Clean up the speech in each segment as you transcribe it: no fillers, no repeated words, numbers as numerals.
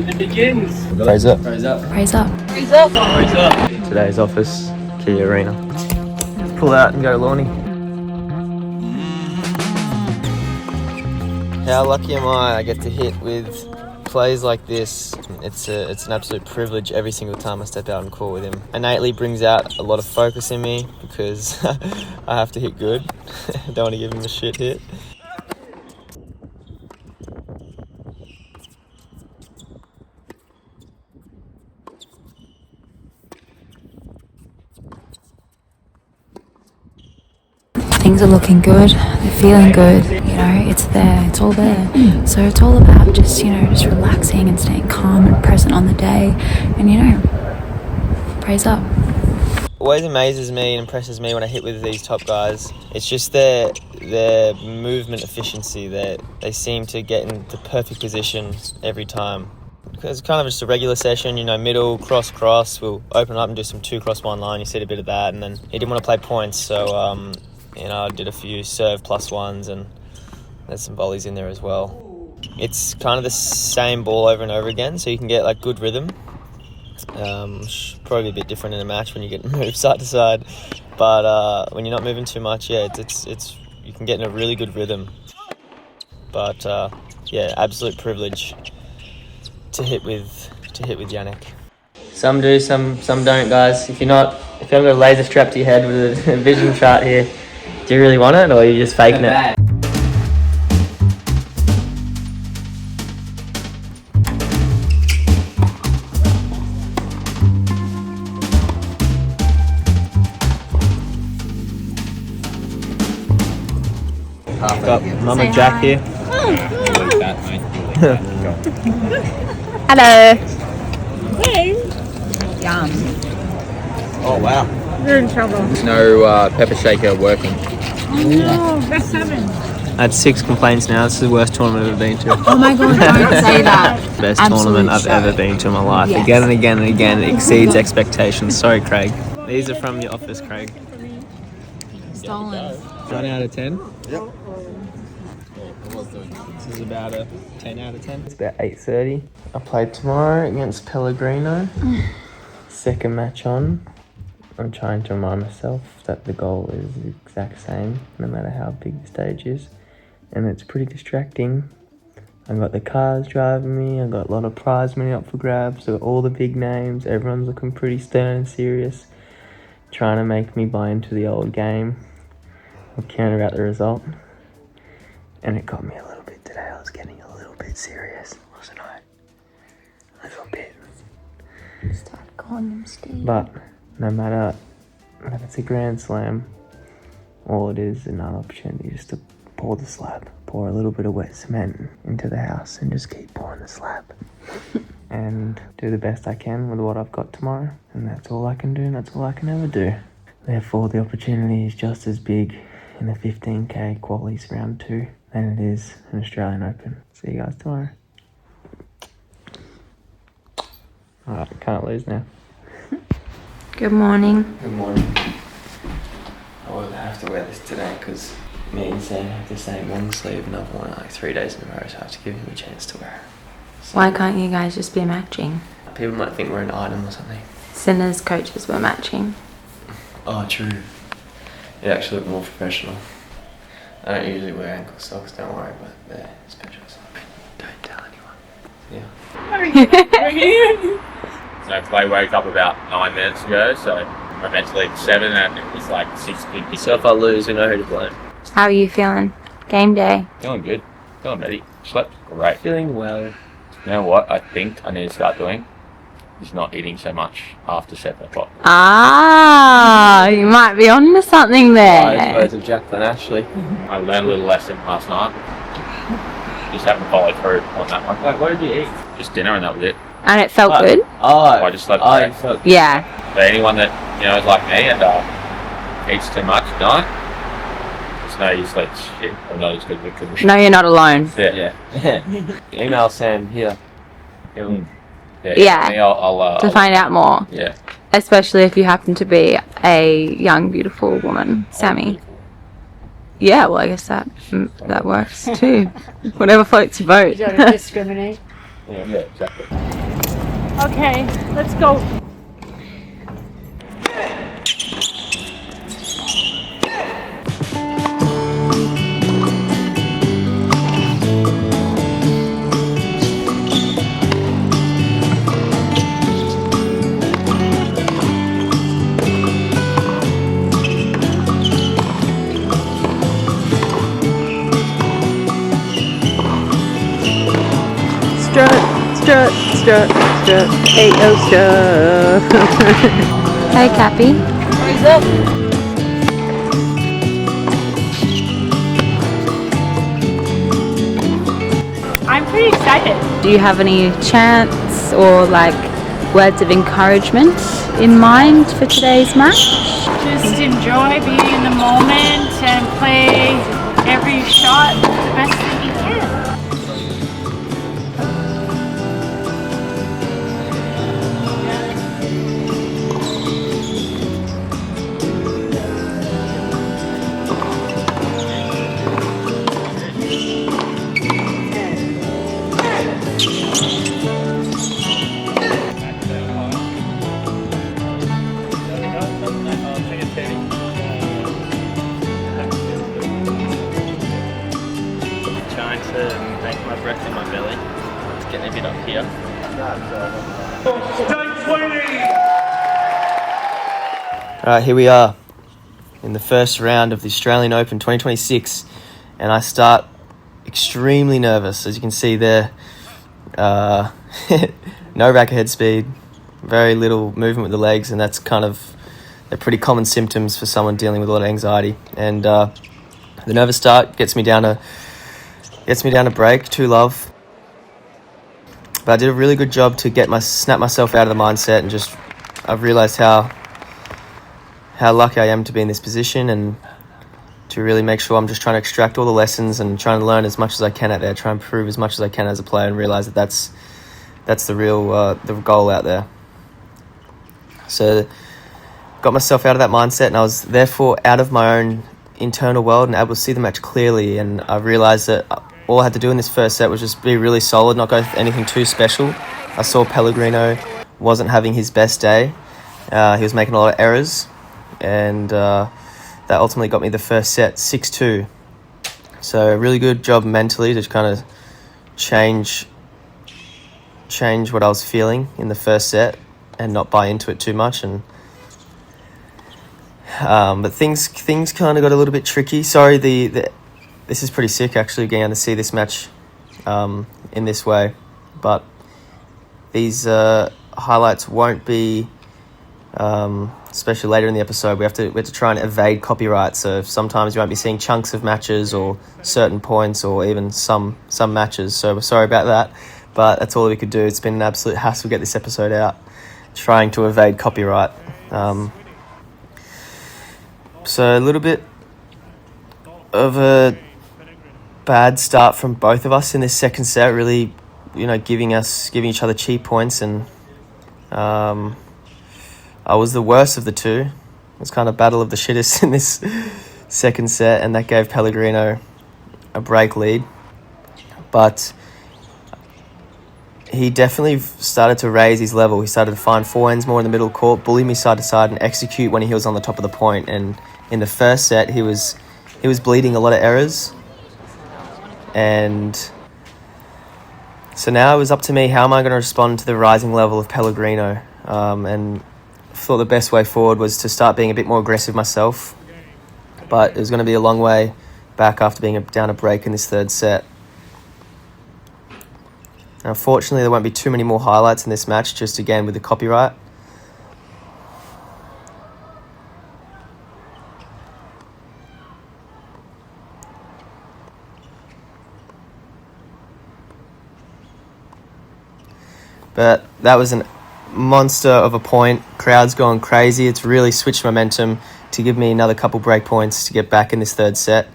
It begins. Praise up. Praise up. Praise up. Praise up. Praise up. Today's office, key arena. Pull out and go Lorne. How lucky am I get to hit with plays like this. It's an absolute privilege every single time I step out and call with him. Innately brings out a lot of focus in me because I have to hit good. Don't want to give him a shit hit. Things are looking good, they're feeling good, you know, it's there, it's all there. So it's all about just, you know, just relaxing and staying calm and present on the day and, you know, praise up. Always amazes me and impresses me when I hit with these top guys. It's just their movement efficiency. They seem to get in the perfect position every time. It's kind of just a regular session, you know, middle, cross. We'll open up and do some 2 cross 1 line. You see a bit of that, and then he didn't want to play points, so you know, I did a few serve +1s and there's some volleys in there as well. It's kind of the same ball over and over again, so you can get like good rhythm. Probably a bit different in a match when you get moved side to side, but when you're not moving too much, yeah, it's you can get in a really good rhythm. But yeah, absolute privilege to hit with Yannick. Some do, some don't, guys. If you haven't got a laser strap to your head with a vision chart here, do you really want it, or are you just faking it? Got Mama Jack here. Hello. Hey. Yum. Oh wow. You're in trouble. No pepper shaker working. Oh no, best 7. I had 6 complaints now. This is the worst tournament I've ever been to. Oh my god, don't say that. Best Absolute tournament I've show. ever been to in my life. Yes. Again and again and again. It exceeds expectations. Sorry, Craig. These are from your office, Craig. Stolen. 1 out of 10? Yep. This is about a 10 out of 10. It's about 8:30. I played tomorrow against Pellegrino. Second match on. I'm trying to remind myself that the goal is the exact same, no matter how big the stage is. And it's pretty distracting. I've got the cars driving me, I've got a lot of prize money up for grabs, I've got all the big names, everyone's looking pretty stern and serious, trying to make me buy into the old game. I'm caring about the result. And it got me a little bit today. I was getting a little bit serious, wasn't I? A little bit. Start calling him Steve. But no matter if it's a grand slam, all it is another opportunity just to pour the slab, pour a little bit of wet cement into the house and just keep pouring the slab. And do the best I can with what I've got tomorrow. And that's all I can do, and that's all I can ever do. Therefore, the opportunity is just as big in the 15k qualies round 2 than it is an Australian Open. See you guys tomorrow. Alright, can't lose now. Good morning. Good morning. I will have to wear this today because me and Sam have the same long sleeve and I've worn it like 3 days in a row, so I have to give him a chance to wear it. So Why can't you guys just be matching? people might think we're an item or something. Sinners coaches were matching. Oh, true. It actually looked more professional. I don't usually wear ankle socks, don't worry, but they're special. So don't tell anyone. Yeah. So play woke up about 9 minutes ago, so I meant to leave at 7 and it was like 6:50. So if I lose, we know who to blame. How are you feeling? Game day. Feeling good. Feeling ready. Slept great. Feeling well. You know what I think I need to start doing? Is not eating so much after 7 o'clock. Ah, you might be on to something I there. suppose of Jacqueline Ashley. I learned a little lesson last night. Just haven't followed through on that one. Like, what did you eat? Just dinner and that was it. And it felt good? Oh, I just slept great. you felt Yeah. But anyone that, you know, is like me and eats too much at night, it's no use like shit. I'm not as good as it. No, you're not alone. Yeah. Email Sam here. He'll Yeah. Me, I'll To find out more. Yeah. Especially if you happen to be a young, beautiful woman, Sammy. Yeah, well, I guess that works too. Whatever floats your boat. You don't discriminate. Yeah, exactly. Okay, let's go. Strut, strut, strut, hey-oh, strut. Hey, Cappy. I'm pretty excited. Do you have any chants or like words of encouragement in mind for today's match? Just enjoy being in the moment and play every shot the best that you can. Trying to make my breath in my belly. It's getting a bit up here. Alright, here we are in the first round of the Australian Open 2026, and I start extremely nervous, as you can see there. No racket head speed, very little movement with the legs, and they're pretty common symptoms for someone dealing with a lot of anxiety. And the nervous start gets me down to break 2-love. But I did a really good job to snap myself out of the mindset, and I've realised how lucky I am to be in this position, and to really make sure I'm just trying to extract all the lessons and trying to learn as much as I can out there, try and improve as much as I can as a player, and realise that that's the real the goal out there. So got myself out of that mindset, and I was therefore out of my own internal world and able to see the match clearly. And I realised that all I had to do in this first set was just be really solid, not go for anything too special. I saw Pellegrino wasn't having his best day. He was making a lot of errors, and that ultimately got me the first set 6-2. So a really good job mentally to kind of change what I was feeling in the first set and not buy into it too much. And but things kind of got a little bit tricky. Sorry, this is pretty sick actually, getting to see this match in this way. But these highlights won't be, especially later in the episode. We have to try and evade copyright. So sometimes you won't be seeing chunks of matches or certain points or even some matches. So we're sorry about that. But that's all we could do. It's been an absolute hassle to get this episode out, trying to evade copyright. So a little bit of a bad start from both of us in this second set, really, giving each other cheap points, and I was the worst of the two. It was kind of battle of the shittest in this second set, and that gave Pellegrino a break lead. But he definitely started to raise his level. He started to find forehands more in the middle court, bully me side to side, and execute when he was on the top of the point. And in the first set, he was bleeding a lot of errors. And so now it was up to me. How am I going to respond to the rising level of Pellegrino? And I thought the best way forward was to start being a bit more aggressive myself. But it was going to be a long way back after being down a break in this third set. Unfortunately, there won't be too many more highlights in this match, just again with the copyright. But that was a monster of a point. Crowd's gone crazy. It's really switched momentum to give me another couple break points to get back in this third set.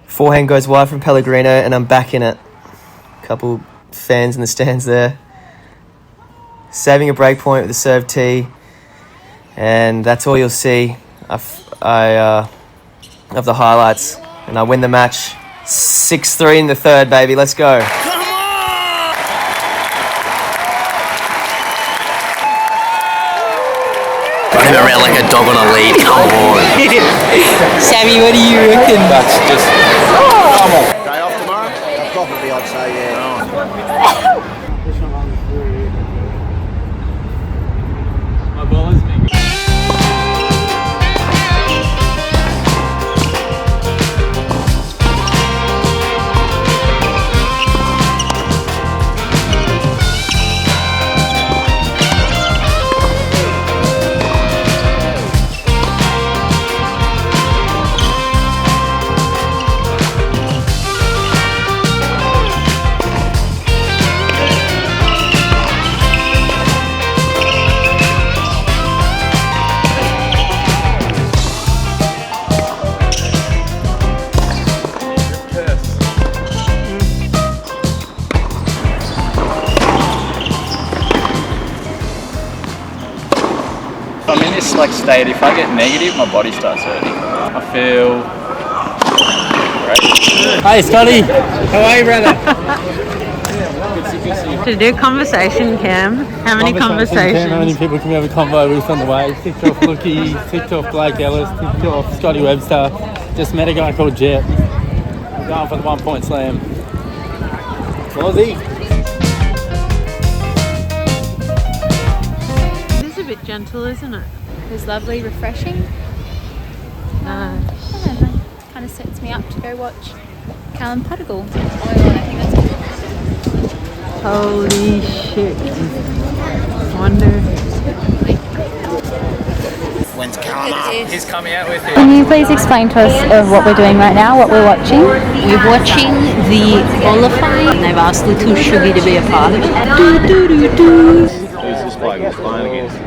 Forehand goes wide from Pellegrino, and I'm back in it. Couple fans in the stands there. Saving a break point with the serve tee. And that's all you'll see of the highlights. And I win the match 6-3 in the third, baby. Let's go. Running around like a dog on a lead. Come on. Sammy, what do you reckon? That's just Day off tomorrow? Probably, I'd say, yeah. My ball is big. I'm in this like state, if I get negative, my body starts hurting. I feel great. Hey Scotty, how are you, brother? To do conversation cam. How many conversations? How many people can we have a convo with on the way? Ticked off Lookie, ticked off Blake Ellis, ticked off Scotty Webster. Just met a guy called Jet. We're going for the 1 point slam. Aussie. It is a bit gentle, isn't it? It's lovely, refreshing. No. Kind of sets me up to go watch Callum Puttigal. Holy shit. Wonder. When's Callum up? He's coming out with it. Can you please explain to us what we're doing right now, what we're watching? We're watching the qualifier and they've asked Little Sugar to be a part of it. who's this bloke he's playing against?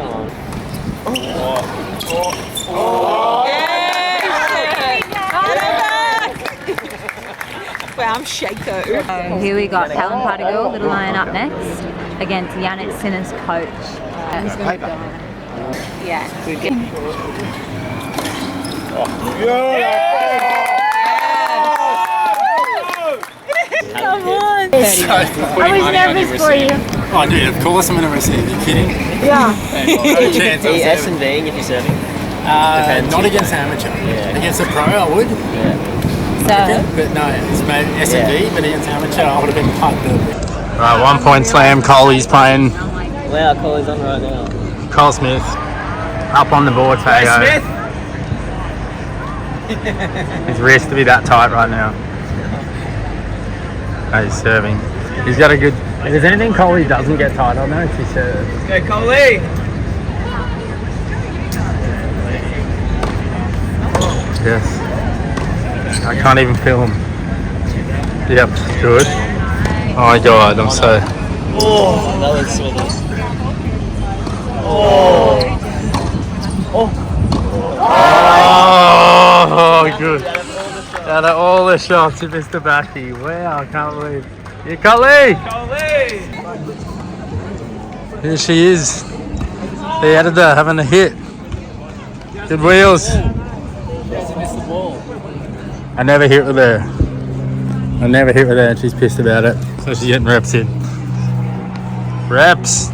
I'm Shaco. Here we got Callum Puttigal, Little Lion up next, against Yannick Sinner's coach. Yeah. Come on. I was nervous for you. Oh dude, of course I'm nervous. Are you kidding? Yeah. Not a chance. Are you S&Ding if you're serving? Not against amateur. Against a pro I would. But no, it's made S&D, but against amateur I would have been pumped. Right, 1 point slam. Coley's playing. Wow, Coley's on right now. Cole Smith up on the board for AO. His wrist to be that tight right now. Oh, he's serving. He's got a good. If there's anything Coley doesn't get tight on though, it's his serve. Go Coley! Yes. I can't even feel him. Yep, good. Oh my god, I'm so. Oh, that was smooth. Oh, good. Out of all the shots, you missed the backy. Wow, I can't believe. Yeah, Coley! Here she is. The editor having a hit. Good wheels. I never hit with her. And she's pissed about it. So she's getting reps in. Reps.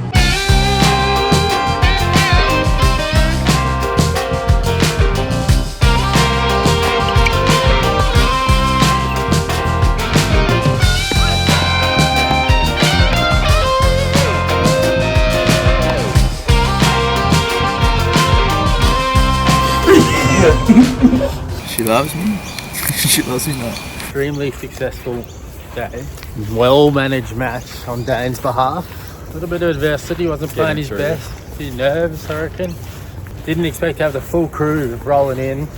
She loves me. She loves me now. Extremely successful day. Well managed match on Dane's behalf. A little bit of adversity, wasn't playing his best. A few nerves, I reckon. Didn't expect to have the full crew rolling in.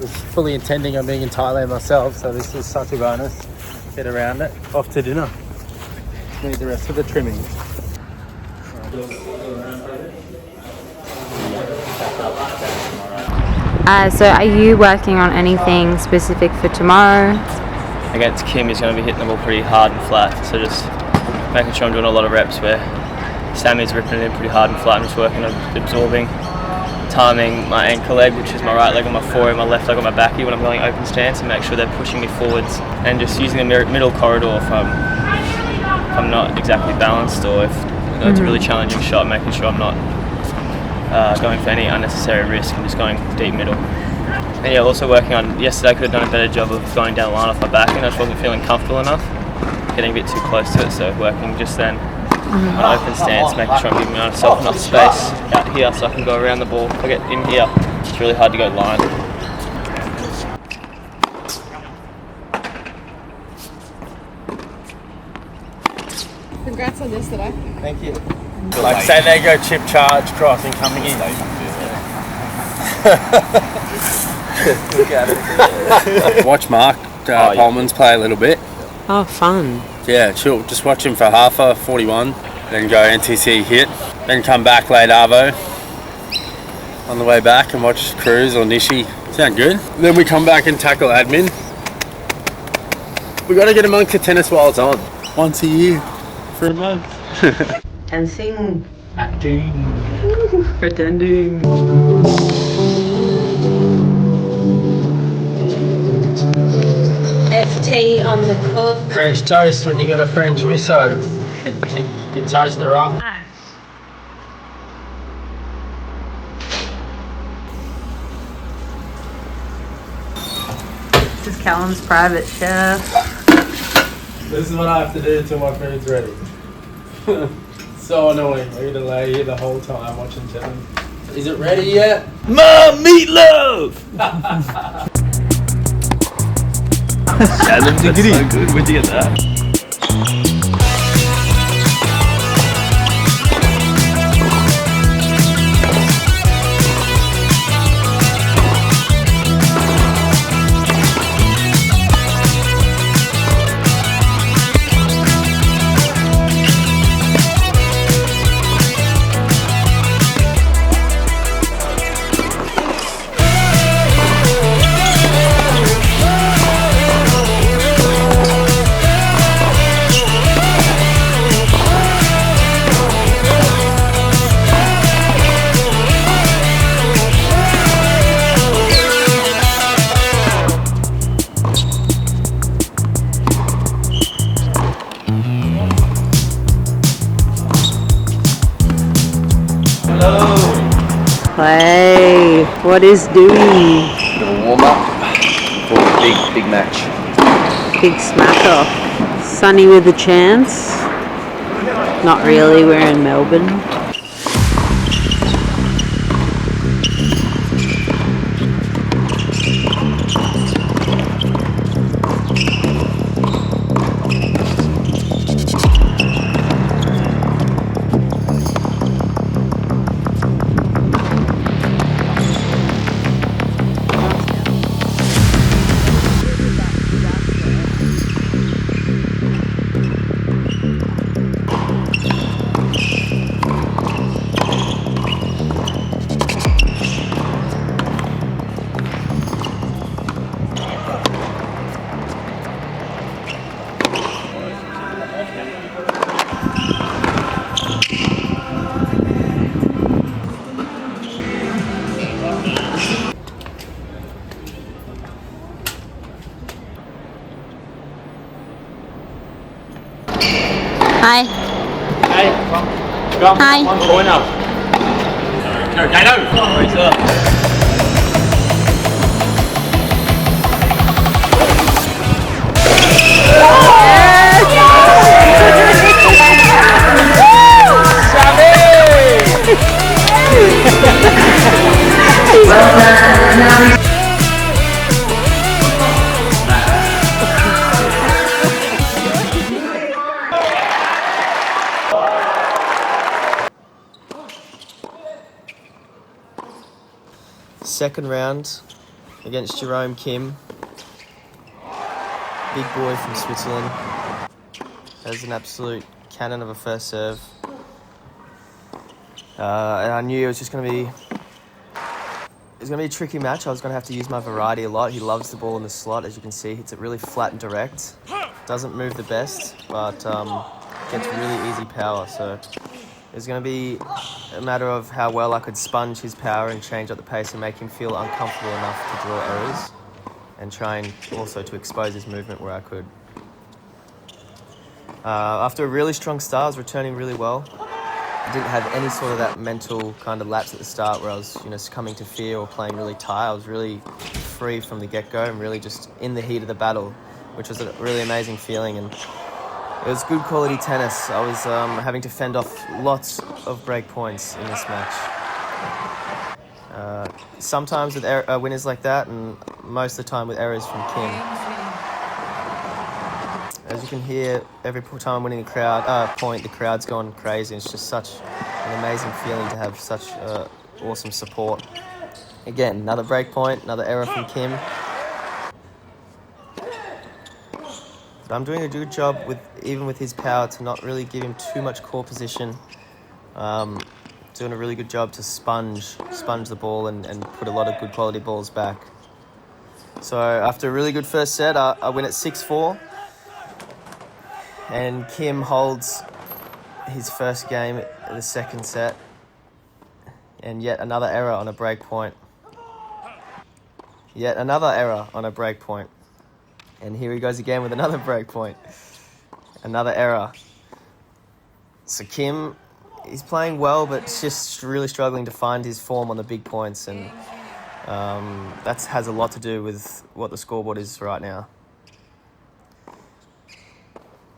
Was fully intending on being in Thailand myself, so this was such a bonus. Get around it. Off to dinner. Need the rest of the trimming. So are you working on anything specific for tomorrow? Against Kim, he's going to be hitting the ball pretty hard and flat, so just making sure I'm doing a lot of reps where Sammy's ripping it in pretty hard and flat and just working on absorbing timing my ankle leg, which is my right leg on my forearm, my left leg on my backy when I'm going open stance, and make sure they're pushing me forwards, and just using the middle corridor if I'm not exactly balanced, or if it's a really challenging shot, making sure I'm not going for any unnecessary risk and just going deep middle. And yeah, also working on, yesterday I could have done a better job of going down the line off my back, and I just wasn't feeling comfortable enough, getting a bit too close to it, so working just then on open stance, making sure I'm giving myself enough space out here so I can go around the ball. If I get in here, it's really hard to go line. Congrats on this today. Thank you. Like say they go chip charge crossing coming in. Look at it. Watch Mark Pullman's play a little bit. Oh, fun. Yeah, chill. Just watch him for half a 41, then go NTC hit, then come back late Arvo on the way back and watch Cruz or Nishi. Sound good? Then we come back and tackle admin. We got to get amongst the tennis while it's on. Once a year for a month. Dancing. Acting. Pretending. FT on the cup. French toast when you got a French miso. You toast her up. This is Callum's private chef. This is what I have to do until my food's ready. So annoying. I gotta lay here the whole time watching telly. Is it ready yet? Mom, meatloaf! That's so good. Where'd you get that? Hey, what is doing? Little warm up for a big match. Big smacker. Sunny with a chance. Not really, we're in Melbourne. Hi. Hey, come. Hi. One point up. Go, Dane. Raise up. Second round against Jerome Kim. Big boy from Switzerland. Has an absolute cannon of a first serve. And I knew it was just going to be... It's going to be a tricky match. I was going to have to use my variety a lot. He loves the ball in the slot, as you can see. Hits it really flat and direct. Doesn't move the best, but gets really easy power. So It was going to be a matter of how well I could sponge his power and change up the pace and make him feel uncomfortable enough to draw errors, and trying also to expose his movement where I could. After a really strong start, I was returning really well. I didn't have any sort of that mental kind of lapse at the start where I was, succumbing to fear or playing really tight. I was really free from the get-go and really just in the heat of the battle, which was a really amazing feeling. And it was good quality tennis. I was having to fend off lots of break points in this match. Sometimes with winners like that, and most of the time with errors from Kim. As you can hear, every time I'm winning a point, the crowd's gone crazy. It's just such an amazing feeling to have such awesome support. Again, another break point, another error from Kim. But I'm doing a good job even with his power to not really give him too much core position. Doing a really good job to sponge the ball and put a lot of good quality balls back. So after a really good first set, I win at 6-4. And Kim holds his first game in the second set. And yet another error on a break point. Yet another error on a break point. And here he goes again with another break point. Another error. So Kim, he's playing well, but just really struggling to find his form on the big points. And that has a lot to do with what the scoreboard is right now.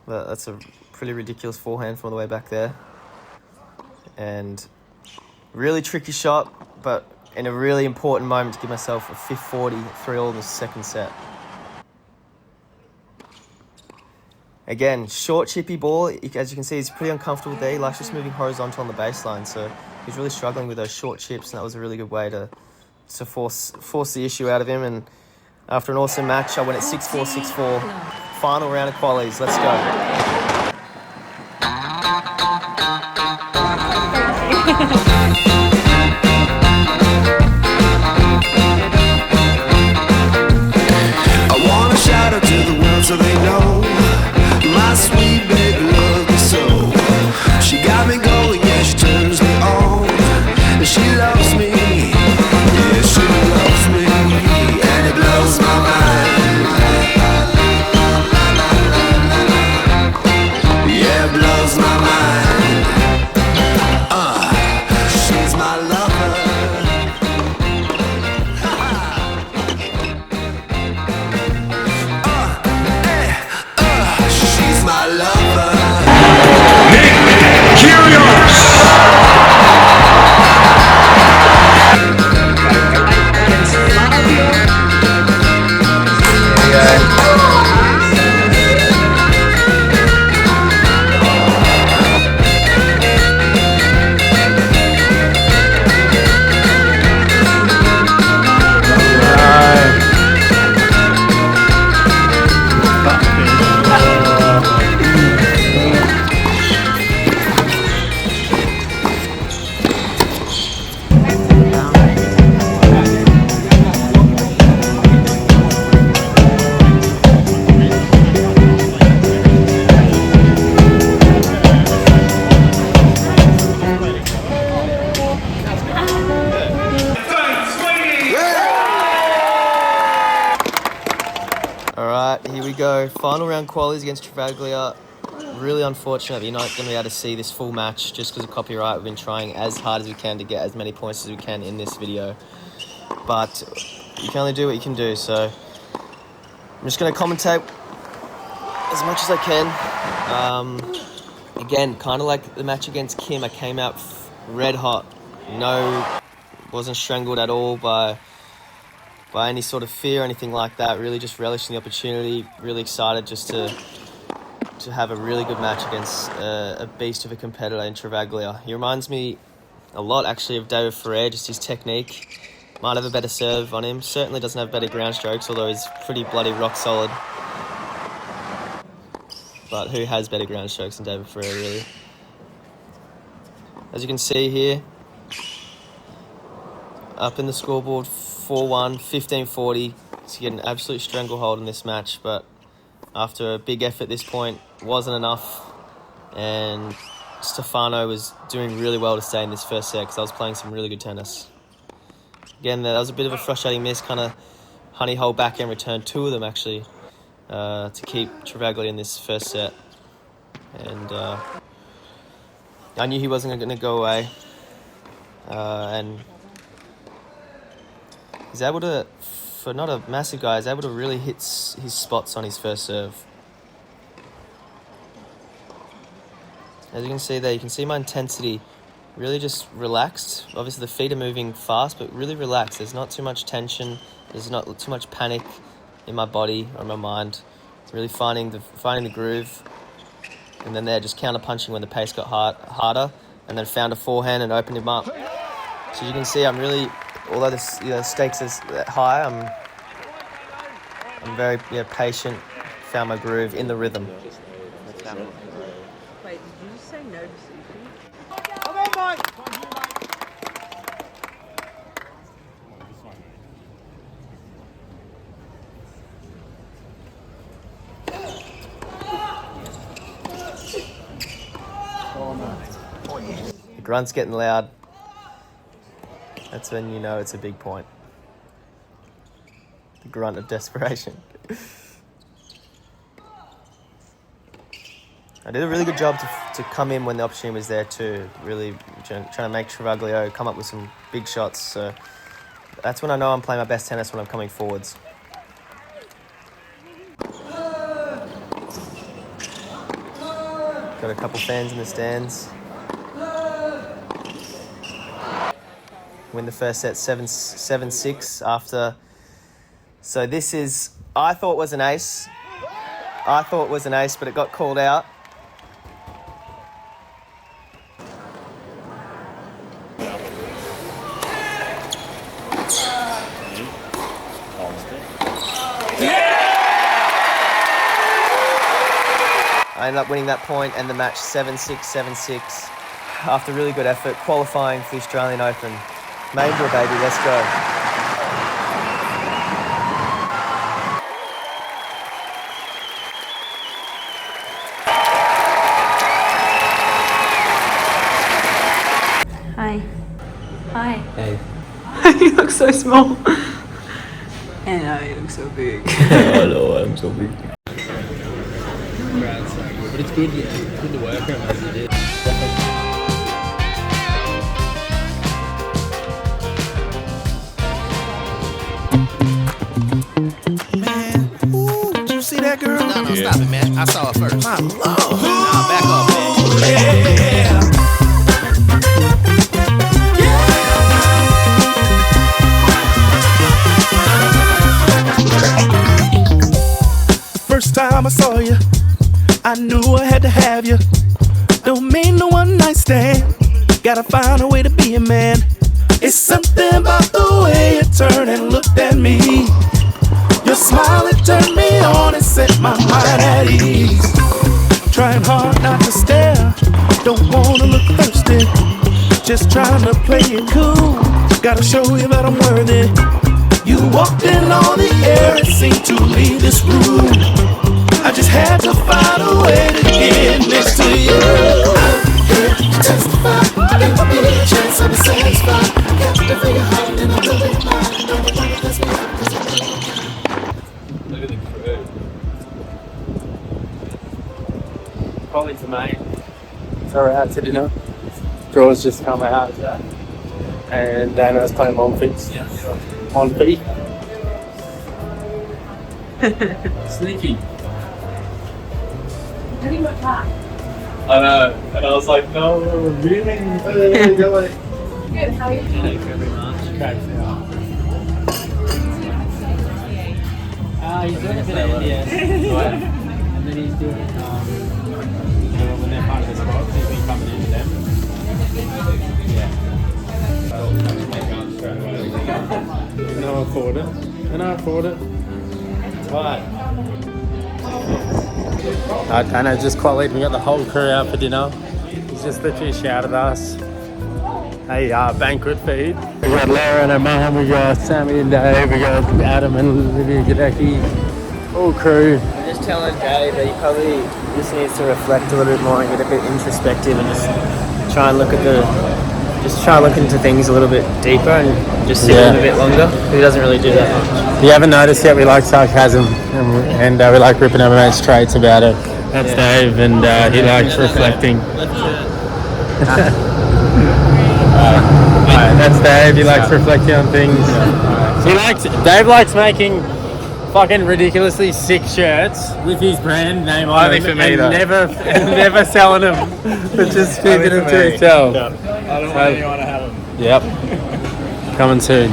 But that's a pretty ridiculous forehand from all the way back there. And really tricky shot, but in a really important moment to give myself a 5-40, 3-all in the second set. Again, short chippy ball. As you can see, he's pretty uncomfortable there. He likes just moving horizontal on the baseline, so he's really struggling with those short chips, and that was a really good way to force the issue out of him. And after an awesome match, I went at 6-4, 6-4. Final round of qualies. Let's go. I wanna shout out to the world so they know my sweet baby loves me so. She got me going, yeah, she turns me on, and she loves me, yeah, she loves me, and it blows my mind. Yeah, it blows my mind. She's my lover. She's my lover. Alright, here we go. Final round qualies against Travaglia. Really unfortunate that you're not going to be able to see this full match just because of copyright. We've been trying as hard as we can to get as many points as we can in this video. But you can only do what you can do, so I'm just going to commentate as much as I can. Again, kind of like the match against Kim, I came out red hot. Wasn't strangled at all by any sort of fear or anything like that. Really just relishing the opportunity. Really excited just to have a really good match against a beast of a competitor in Travaglia. He reminds me a lot actually of David Ferrer, just his technique. Might have a better serve on him. Certainly doesn't have better ground strokes, although he's pretty bloody rock solid. But who has better ground strokes than David Ferrer, really? As you can see here, up in the scoreboard, 4-1, 15-40. He's getting an absolute stranglehold in this match, but after a big effort at this point, wasn't enough. And Stefano was doing really well to stay in this first set because I was playing some really good tennis. Again, that was a bit of a frustrating miss, kind of honey hole backhand return, 2 of them actually, to keep Travaglia in this first set. And I knew he wasn't going to go away. And he's able to, for not a massive guy, he's able to really hit his spots on his first serve. As you can see there, you can see my intensity really just relaxed. Obviously the feet are moving fast, but really relaxed. There's not too much tension. There's not too much panic in my body or my mind. Really finding the groove. And then there, just counter punching when the pace got harder, and then found a forehand and opened him up. So you can see I'm really, although the stakes is high, I'm very patient. Found my groove in the rhythm. Wait, did you just say no to sushi? The grunt's getting loud. That's when you know it's a big point. The grunt of desperation. I did a really good job to come in when the opportunity was there too. Really trying to make Travaglio come up with some big shots. So that's when I know I'm playing my best tennis, when I'm coming forwards. Got a couple fans in the stands. Win the first set 7-6 after. So this is, I thought was an ace. But it got called out. I ended up winning that point and the match 7-6, 7-6 after really good effort, qualifying for the Australian Open. Major, baby, let's go. Hi. Hi. Hey. You look so small. And you look so big. Oh no, I'm so big. But it's good, it's good to work on as it is. Did you see that girl? No, stop it, man. I saw her first. My lord. Nah, back off, man. Yeah. The first time I saw you, I knew I had to have you. Don't mean no one night stand. Gotta find a way to be a man. It's something about the way you turned and looked at me. Your smile, it turned me on and set my mind at ease. Trying hard not to stare, don't wanna look thirsty. Just trying to play it cool, gotta show you that I'm worthy. You walked in on the air and seemed to leave this room. I just had to find a way to get next to you. I'm here to testify, give me a chance, I'll be satisfied. Captivate your heart and I'll believe mine. Nobody does me. Look at the crew. Probably tonight. So we're out to dinner. Draws just come out. And Dane was playing Monfils. Monfils. Sneaky. I know. And I was like, no, we're really going. Good, how are you? Thank you very much. Cracks out. He's doing a bit of India. And then he's doing, when they're part of the squad, he's been coming into them. Yeah. And I'll afford it. Right. Dana just quite late. We got the whole crew out for dinner. He's just literally shouted at us. Hey, banquet feed. We got Lara and her mum, we got Sammy and Dave, we got Adam and Olivia Gadecki, all crew. just telling Dave that he probably just needs to reflect a little bit more and get a bit introspective and just try and look into things a little bit deeper and just sit with him a bit longer. He doesn't really do that much. You haven't noticed yet, we like sarcasm and we like ripping our mates' traits about it. That's Dave, and he likes reflecting. That's Dave, he likes reflecting on things. Dave likes making fucking ridiculously sick shirts with his brand name on them and never selling them, but just keeping them to himself. I don't want anyone to have them. Yep. Coming soon.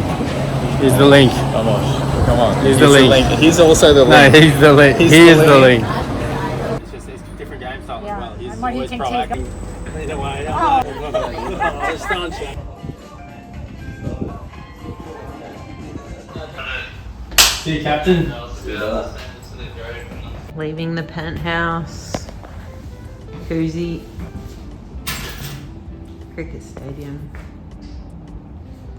Here's the link. Come on. Here's the link. He's also the link. No, he's the link. He is the link. It's just these different game styles as well. He's And what he always can proactive. take Either way. See you, Captain. Leaving the penthouse. Koozie. Cricket stadium.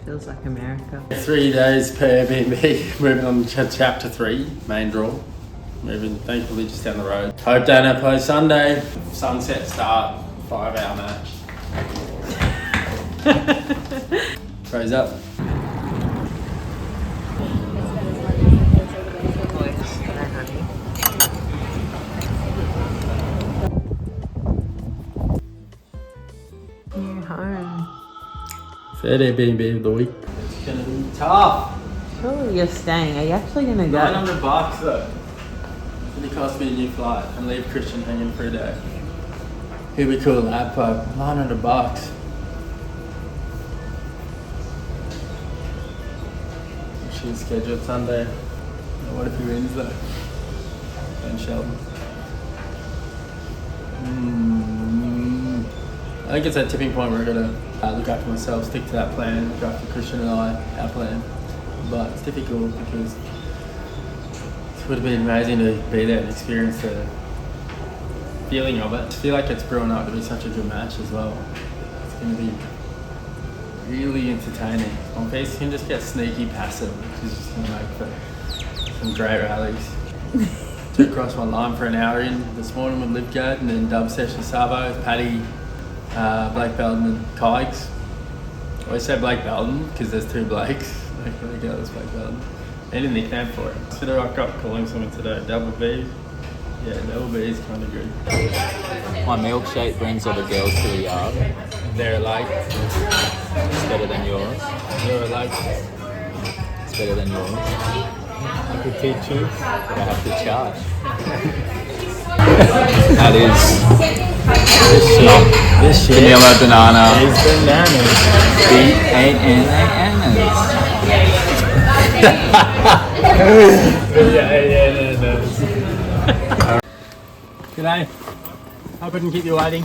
Feels like America. 3 days per Airbnb. Moving on to chapter 3, main draw. Moving thankfully just down the road. Hope Dana plays Sunday. Sunset start, 5-hour match. Throws up. New home. Third Airbnb of the week. It's gonna be tough. Surely you're staying. Are you actually gonna go? $900 though. It cost me a new flight and leave Christian hanging for a day. Here we cool lab pub. $900. She's scheduled Sunday. What if he wins though? Ben Sheldon. I think it's that tipping point where I've got to look after myself, stick to that plan, look after Christian and I, our plan. But it's difficult because it would have been amazing to be there and experience the feeling of it. To feel like it's brewing up to be such a good match as well. It's going to be really entertaining. Monfils can just get sneaky passive, which is just going to make for some great rallies. Took across my line for an hour in this morning with Livgard and then dub session Sabo, Paddy, Blake Belden and Kikes. I always say Blake Belden because there's two Blakes. Like when they go, there's Blake Belden. They didn't nickname for it. So I got calling someone today. Double B. Yeah, double B is kind of good. My milkshake brings all the girls to the yard. They're like, It's better than yours. you're like, It's better than yours. I could teach you. But I have to charge. That is This shit. vanilla banana. It's bananas. B-A-N-A-N-A-S. G'day. Hope I didn't keep you waiting.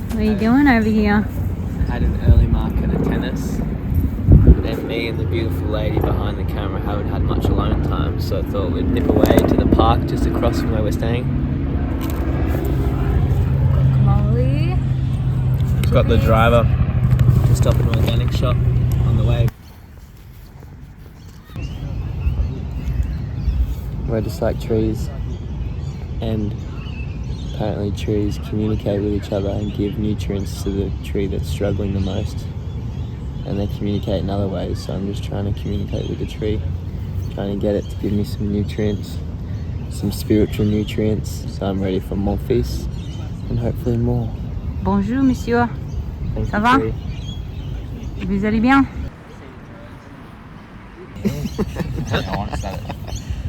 What are you doing over here? Had an early market of tennis. Then me and the beautiful lady behind the camera haven't had much alone time, so I thought we'd nip away to the park just across from where we're staying. Molly. We've got the driver to stop at an organic shop on the way. We're just like trees, and apparently trees communicate with each other and give nutrients to the tree that's struggling the most, and they communicate in other ways. So I'm just trying to communicate with the tree, trying to get it to give me some nutrients, some spiritual nutrients, so I'm ready for Monfils and hopefully more. Bonjour, monsieur. Thank Ça you, va? tree. Vous allez bien?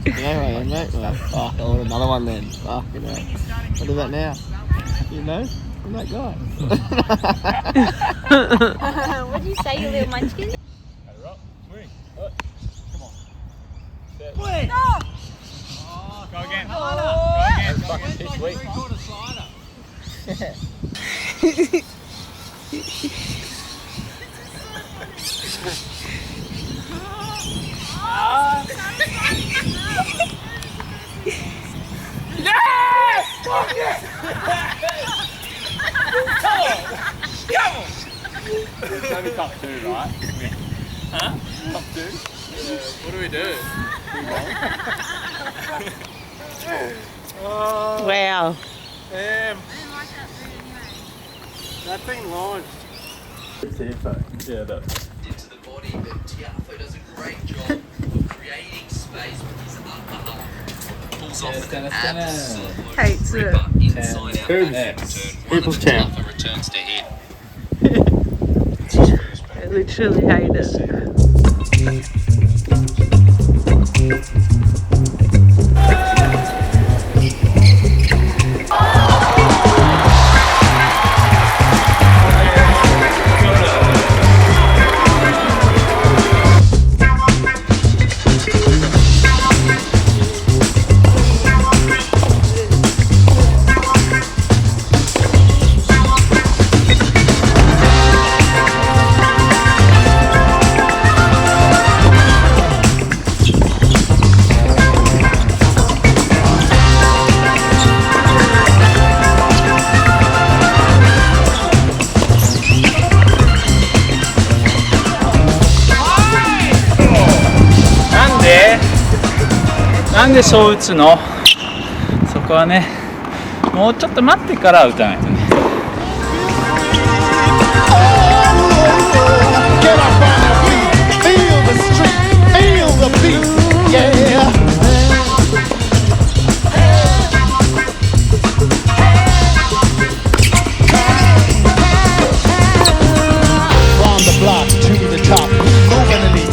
Yeah, mate. Well, fuck, I want another one then. Fuck, you know. What about now? You know? I'm that guy. What did you say, you little munchkin? it! Stop! Oh, go again. Go again. Fucking pitch weak. Yes! Fuck it! Come on! Come on! It's only top 2, right? Huh? Top 2? Yeah. What do we do? Oh, Wow. damn. That thing launched. Yeah, it does. Into the body, but Tiafo does a great job of creating space with his upper half. Pulls off an absolute Hates it. ripper inside out. People's champ. Tiafo returns to hit. I literally hate it.なんでそう打つの？そこはね、もうちょっと待ってから打たないとね。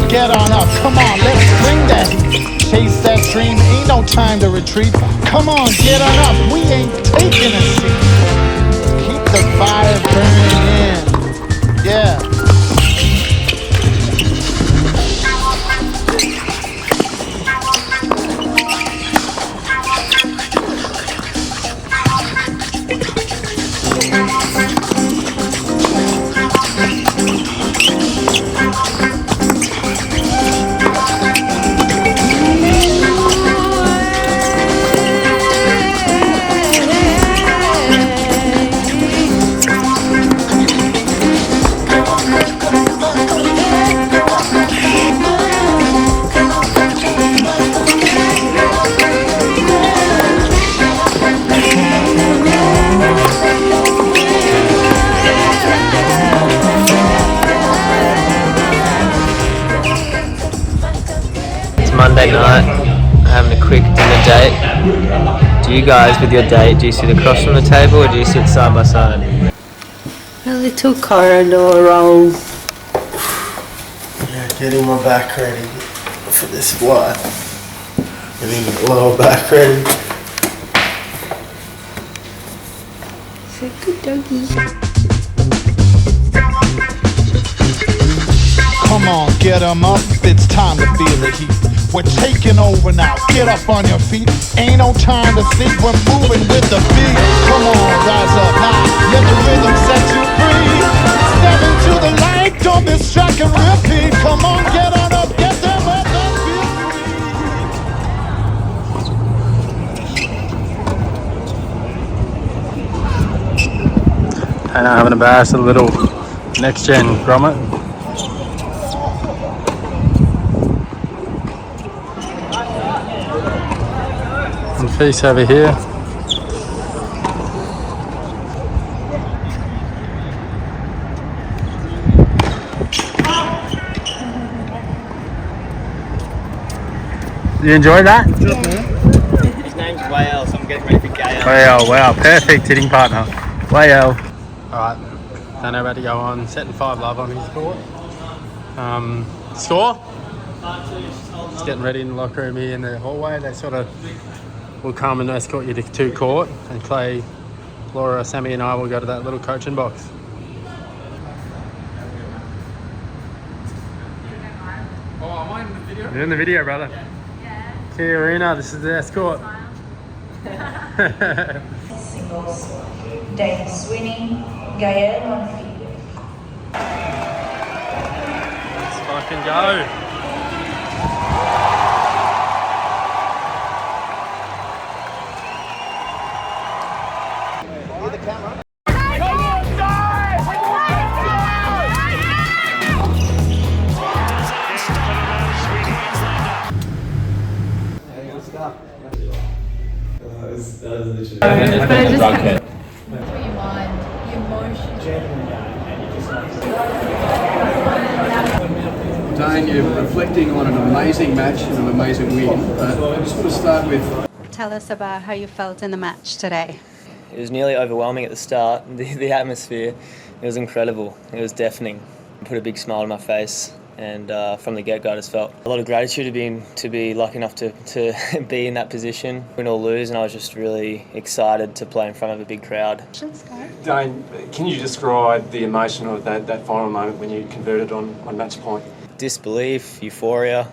Get on up, come on, let's bring that heat. Chase that dream, ain't no time to retreat. Come on, get on up, we ain't taking a seat. Keep the fire burning in, yeah. Monday night, having a quick dinner date. Do you guys, with your date, do you sit across from the table or do you sit side by side? A little corridor roll. Yeah, getting my back ready for this flight. Getting the lower back ready. It's a good doggy. Come on, get 'em up, it's time to feel the heat. We're taking over now, get up on your feet. Ain't no time to think, we're moving with the beat. Come on, rise up now, let the rhythm set you free. Step into the light, don't distract and repeat. Come on, get on up, get them up, and feel And I'm having a bash, a little next gen grommet. And feast over here. You enjoy that? His name's Gael, so I'm getting ready for Gael. Wow, wow, perfect hitting partner. Wow. Alright, Dane about to go on, setting 5 love on his court. Score? Just getting ready in the locker room here in the hallway. They sort of will come and escort you to court, and Clay, Laura, Sammy and I will go to that little coaching box. Oh, am I in the video? You're in the video, brother. Kia Arena, this is the escort. Singles, Dane Sweeney, Gael Monfils. Let's fucking go. Dane, you're reflecting on an amazing match and an amazing win, but I just want to start with... Tell us about how you felt in the match today. It was nearly overwhelming at the start. The atmosphere, it was incredible. It was deafening. It put a big smile on my face, and from the get-go I just felt a lot of gratitude to be lucky enough to be in that position, win or lose, and I was just really excited to play in front of a big crowd. Dane, can you describe the emotion of that final moment when you converted on match point? Disbelief, euphoria,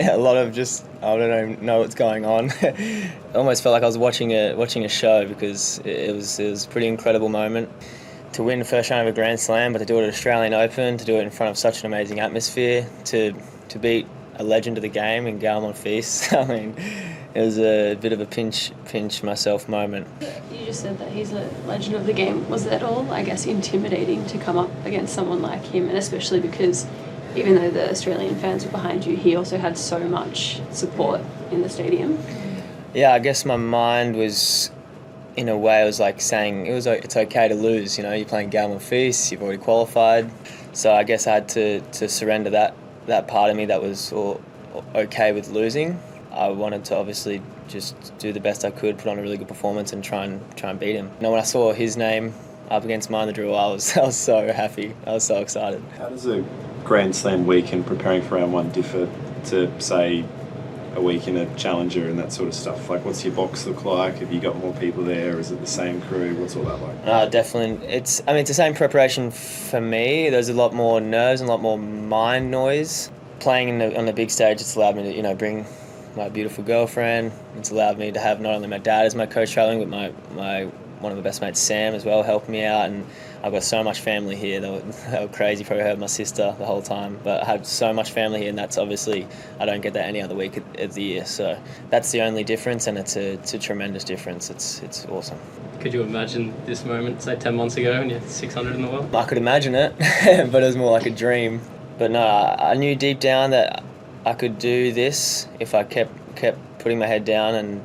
a lot of just, I don't even know what's going on. I almost felt like I was watching a show because it was a pretty incredible moment. To win the first round of a Grand Slam, but to do it at Australian Open, to do it in front of such an amazing atmosphere, to beat a legend of the game in Gael Monfils. I mean, it was a bit of a pinch myself moment. You just said that he's a legend of the game. Was that all, I guess, intimidating to come up against someone like him, and especially because even though the Australian fans were behind you, he also had so much support in the stadium? Yeah, I guess my mind was, in a way, it was like saying it's okay to lose. You know, you're playing Gael Monfils, you've already qualified. So I guess I had to surrender that part of me that was okay with losing. I wanted to obviously just do the best I could, put on a really good performance, and try and beat him. You know, when I saw his name up against mine in the drill, I was so happy. I was so excited. How does a Grand Slam week and preparing for round one differ to, say, a week in a Challenger and that sort of stuff? Like, what's your box look like? Have you got more people there? Is it the same crew? What's all that like? Definitely. It's the same preparation for me. There's a lot more nerves and a lot more mind noise. Playing on the big stage, it's allowed me to, bring my beautiful girlfriend. It's allowed me to have not only my dad as my coach traveling, but my one of my best mates, Sam, as well, helping me out. And I've got so much family here. They were crazy. Probably heard my sister the whole time. But I have so much family here, and that's obviously, I don't get that any other week of the year. So that's the only difference, and it's a tremendous difference. It's awesome. Could you imagine this moment, say 10 months ago, and you're 600 in the world? I could imagine it, but it was more like a dream. But no, I knew deep down that I could do this if I kept putting my head down, and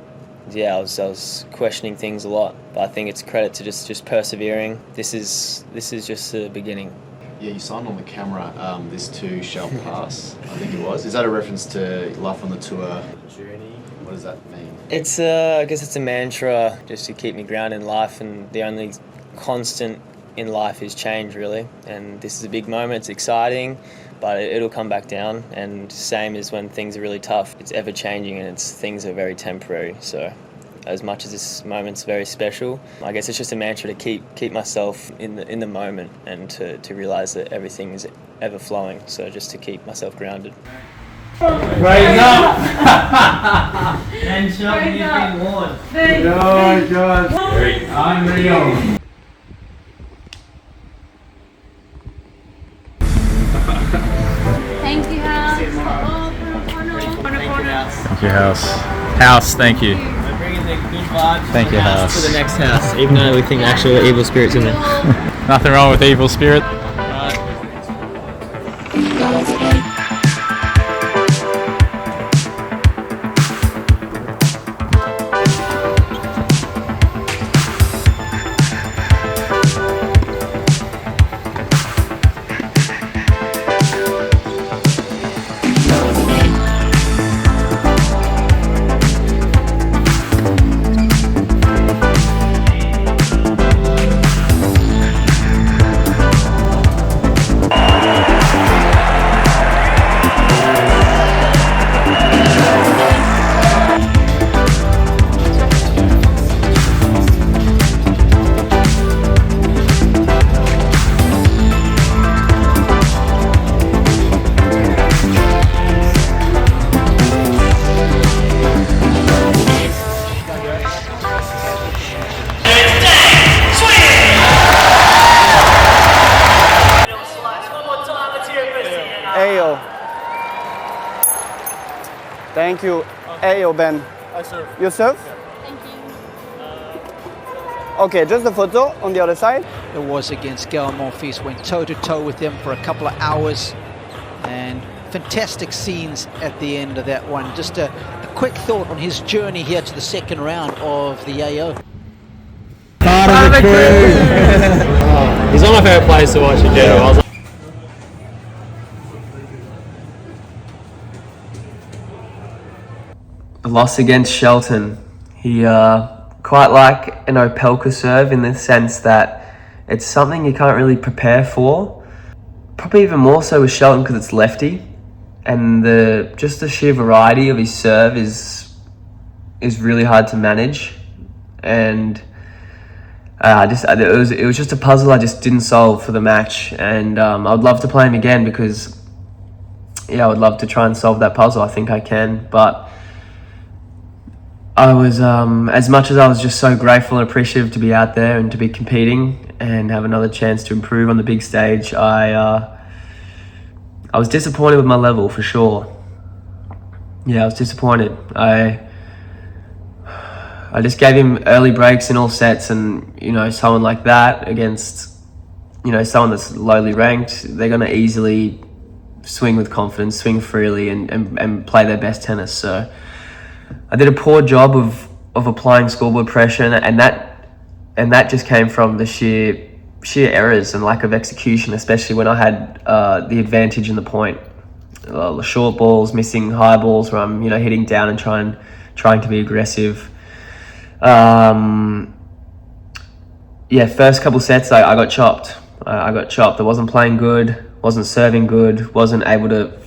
yeah, I was questioning things a lot. But I think it's credit to just persevering. This is just the beginning. Yeah, you signed on the camera, this too shall pass, I think it was. Is that a reference to life on the tour journey? What does that mean? It's I guess it's a mantra just to keep me grounded in life, and the only constant in life is change, really. And this is a big moment, it's exciting, but it'll come back down. And same as when things are really tough, it's ever changing, and things are very temporary. So as much as this moment's very special, I guess it's just a mantra to keep myself in the moment, and to realise that everything is ever flowing. So just to keep myself grounded. Raise up! And shop you've been worn. Oh God! Unreal. Thank you, House. Thank you, House. House, thank you. We're bringing the good vibes. Thank you, House. To the next house, even though we think actually evil spirits in there. Nothing wrong with evil spirit. Thank you. A or Ben? I serve. You serve? Thank you. Okay, just a photo on the other side. It was against Gael Monfils, went toe-to-toe with him for a couple of hours, and fantastic scenes at the end of that one. Just a quick thought on his journey here to the second round of the AO. He's one of my favourite players to watch in general. A loss against Shelton. He quite like an Opelka serve in the sense that it's something you can't really prepare for. Probably even more so with Shelton because it's lefty, and just the sheer variety of his serve is really hard to manage. And it was just a puzzle I just didn't solve for the match, and I would love to play him again because I would love to try and solve that puzzle. I think I can, but I was as much as I was just so grateful and appreciative to be out there and to be competing and have another chance to improve on the big stage. I was disappointed with my level for sure. I was disappointed. I just gave him early breaks in all sets, and someone like that against someone that's lowly ranked, they're going to easily swing with confidence, swing freely, and play their best tennis. So I did a poor job of applying scoreboard pressure, and that just came from the sheer errors and lack of execution, especially when I had the advantage in the point. The short balls, missing high balls where I'm hitting down and trying to be aggressive. First couple sets I got chopped. I wasn't playing good, wasn't serving good, wasn't able to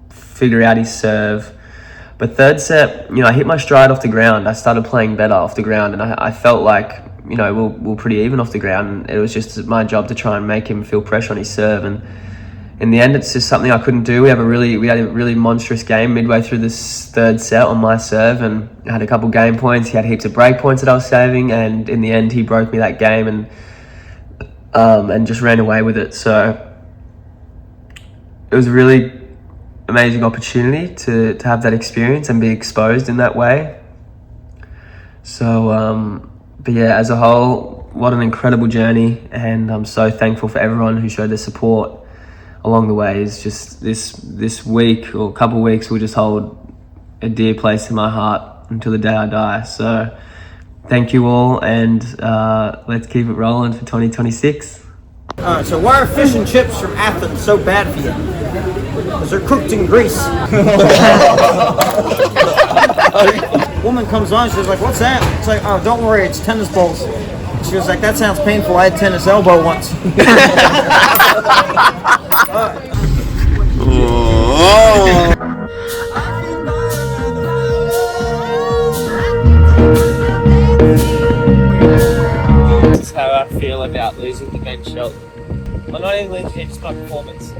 figure out his serve. But third set, I hit my stride off the ground. I started playing better off the ground, and I felt like we're pretty even off the ground. And it was just my job to try and make him feel pressure on his serve. And in the end, it's just something I couldn't do. We had a really monstrous game midway through this third set on my serve, and I had a couple game points. He had heaps of break points that I was saving, and in the end, he broke me that game and just ran away with it. So it was a really amazing opportunity to have that experience and be exposed in that way. So, as a whole, what an incredible journey, and I'm so thankful for everyone who showed their support along the way. Is just this week or couple weeks will just hold a dear place in my heart until the day I die. So thank you all, and let's keep it rolling for 2026. So why are fish and chips from Athens so bad for you? Because they're cooked in grease. Woman comes on, she's like, "What's that?" It's like, "Oh, don't worry, it's tennis balls." She was like, "That sounds painful. I had tennis elbow once." This is how I feel about losing to Ben Shelton. I'm not even losing, it's my performance.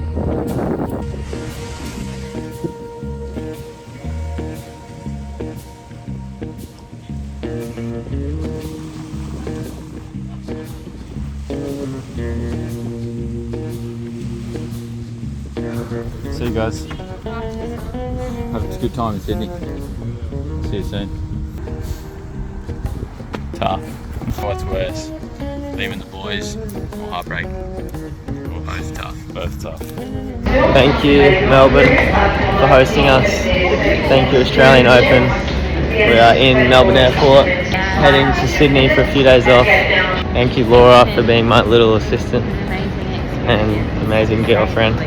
See you guys. Have a good time in Sydney. See you soon. Tough. What's worse? Being with the boys or heartbreak? Or both tough? Both tough. Thank you, Melbourne, for hosting us. Thank you, Australian Open. We are in Melbourne Airport, heading to Sydney for a few days off. Thank you, Laura, for being my little assistant and amazing girlfriend.